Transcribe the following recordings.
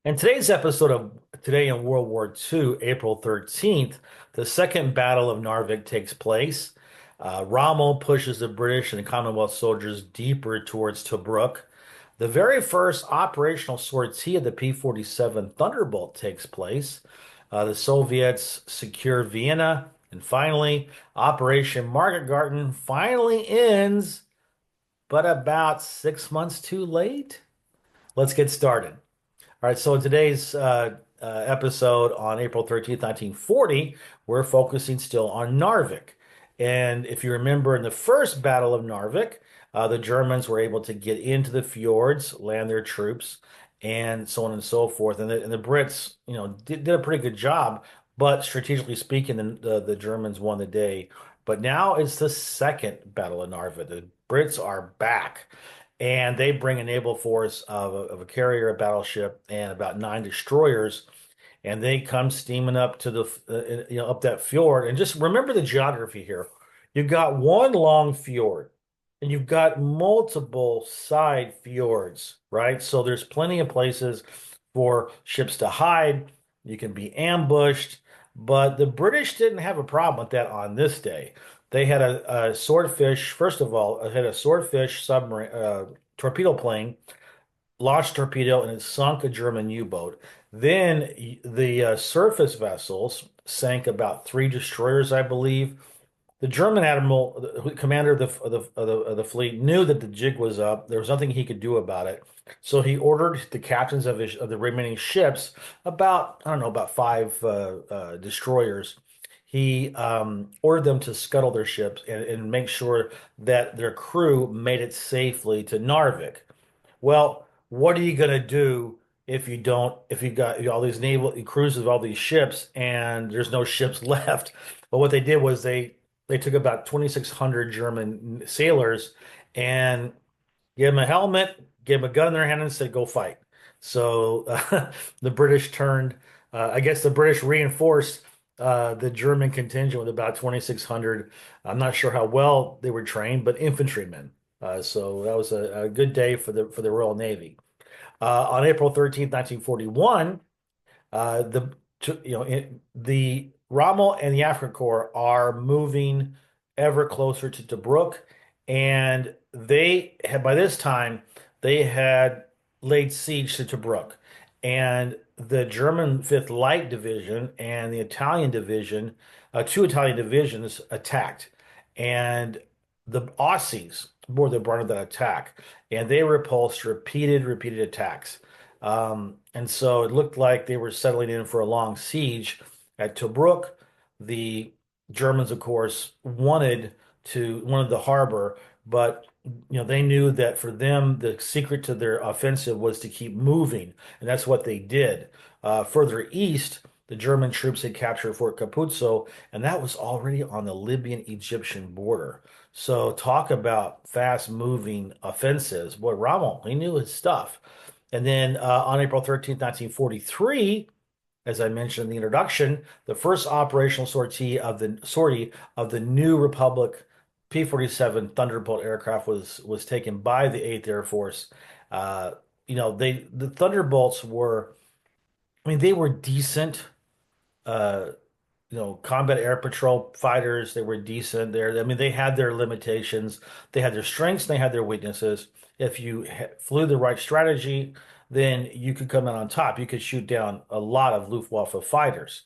In today's episode of Today in World War II, April 13th, the Second Battle of Narvik takes place. Rommel pushes the British and the Commonwealth soldiers deeper towards Tobruk. The very first operational sortie of the P-47 Thunderbolt takes place. The Soviets secure Vienna. And finally, Operation Market Garden finally ends, but about 6 months too late. Let's get started. All right, so in today's episode on April 13th, 1940, we're focusing still on Narvik. And if you remember in the first Battle of Narvik, the Germans were able to get into the fjords, land their troops, and so on and so forth. And the Brits, did a pretty good job, but strategically speaking, the Germans won the day. But now it's the second Battle of Narvik. The Brits are back. And they bring a naval force of a carrier, a battleship, and about nine destroyers, and they come steaming up to up that fjord. And just remember the geography here. You've got one long fjord, and you've got multiple side fjords, right? So there's plenty of places for ships to hide. You can be ambushed, but the British didn't have a problem with that on this day. They had a swordfish, first of all, had a swordfish submarine torpedo plane launched torpedo and it sunk a German U-boat. Then the surface vessels sank about three destroyers, I believe. The German admiral, the commander of the fleet, knew that the jig was up. There was nothing he could do about it, so he ordered the captains of the remaining ships, about I don't know about five destroyers. He ordered them to scuttle their ships and make sure that their crew made it safely to Narvik. Well, what are you going to do if you got all these naval cruises of all these ships and there's no ships left? But what they did was they took about 2,600 German sailors and gave them a helmet, gave them a gun in their hand, and said, "Go fight." So the British turned. I guess the British reinforced the German contingent with about 2,600. I'm not sure how well they were trained, but infantrymen. So that was a good day for the Royal Navy. On April 13th, 1941, the the Rommel and the Afrika Korps are moving ever closer to Tobruk, and they had by this time they had laid siege to Tobruk, and the German Fifth Light Division and the Italian Division, two Italian divisions attacked, and the Aussies bore the brunt of that attack, and they repulsed repeated attacks. And so it looked like they were settling in for a long siege at Tobruk. The Germans, of course, wanted the harbor, but they knew that for them the secret to their offensive was to keep moving, and that's what they did. Further east, the German troops had captured Fort Capuzzo, and that was already on the Libyan-Egyptian border. So talk about fast-moving offensives. Boy, Rommel, he knew his stuff. And then on April 13th, 1943, as I mentioned in the introduction, the first operational sortie of the new Republic P-47 Thunderbolt aircraft was taken by the 8th Air Force. The Thunderbolts were, I mean, they were decent. Uh, Combat air patrol fighters, they were decent there. I mean, they had their limitations. They had their strengths, and they had their weaknesses. If you flew the right strategy, then you could come out on top. You could shoot down a lot of Luftwaffe fighters,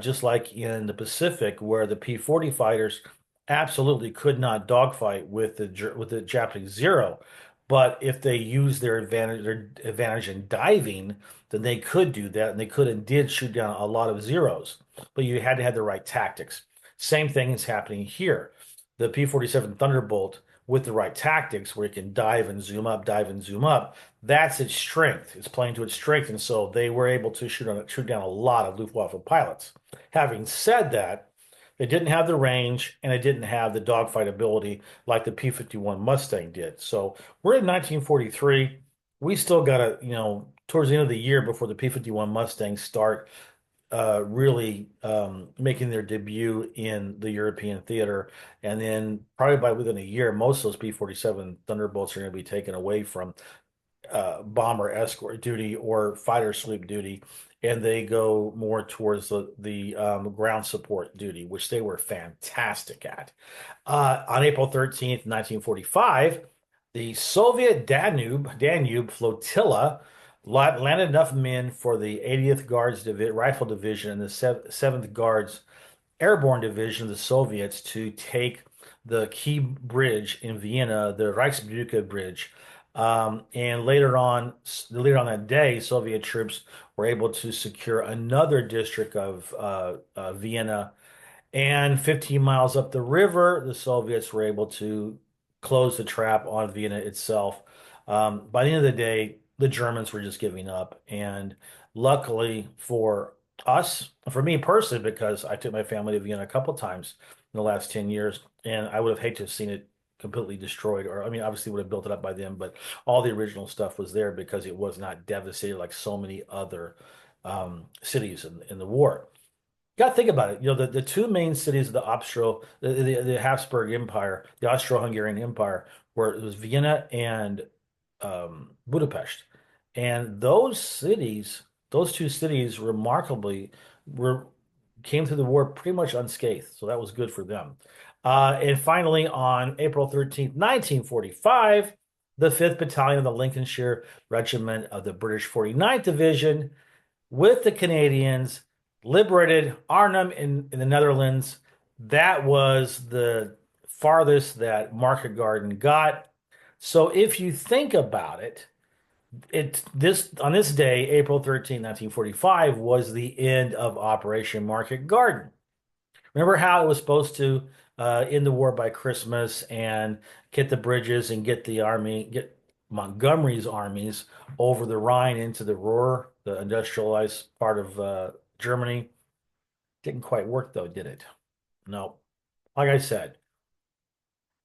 just like in the Pacific, where the P-40 fighters absolutely could not dogfight with the Japanese Zero. But if they used their advantage in diving, then they could do that, and they could and did shoot down a lot of Zeros, but you had to have the right tactics. Same thing is happening here. The P-47 Thunderbolt with the right tactics, where it can dive and zoom up, that's its strength. It's playing to its strength, and so they were able to shoot down a lot of Luftwaffe pilots. Having said that, it didn't have the range and it didn't have the dogfight ability like the P-51 Mustang did. So we're in 1943. We still got towards the end of the year before the P-51 Mustangs start really making their debut in the European theater. And then probably by within a year, most of those P-47 Thunderbolts are going to be taken away from bomber escort duty or fighter sweep duty, and they go more towards the ground support duty, which they were fantastic at. On April 13th, 1945, the Soviet Danube flotilla landed enough men for the 80th Guards Rifle Division and the 7th Guards Airborne Division of the Soviets to take the key bridge in Vienna, the Reichsbrücke Bridge. And later on that day, Soviet troops were able to secure another district of Vienna, and 15 miles up the river, the Soviets were able to close the trap on Vienna itself. By the end of the day, the Germans were just giving up. And luckily for us, for me personally, because I took my family to Vienna a couple times in the last 10 years, and I would have hated to have seen it completely destroyed. Or, I mean, obviously would have built it up by then, but all the original stuff was there because it was not devastated like so many other cities in the war. Got to think about it. The two main cities of the Habsburg Empire, the Austro-Hungarian Empire, were it was Vienna and Budapest. And those two cities, remarkably, were came through the war pretty much unscathed. So that was good for them. And finally, on April 13th, 1945, the 5th Battalion of the Lincolnshire Regiment of the British 49th Division with the Canadians liberated Arnhem in the Netherlands. That was the farthest that Market Garden got. So if you think about it, on this day, April 13th, 1945, was the end of Operation Market Garden. Remember how it was supposed to end the war by Christmas and get the bridges and get Montgomery's armies over the Rhine into the Ruhr, the industrialized part of Germany. Didn't quite work though, did it? No. Like I said,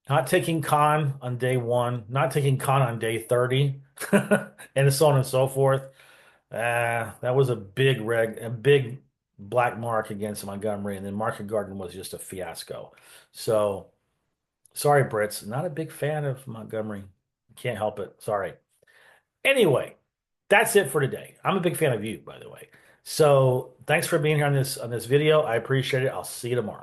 not taking con on day one, not taking con on day 30, and so on and so forth. That was a big black mark against Montgomery, and then Market Garden was just a fiasco. So sorry, Brits, not a big fan of Montgomery. Can't help it. Sorry. Anyway, that's it for today. I'm a big fan of you, by the way. So thanks for being here on this video. I appreciate it. I'll see you tomorrow.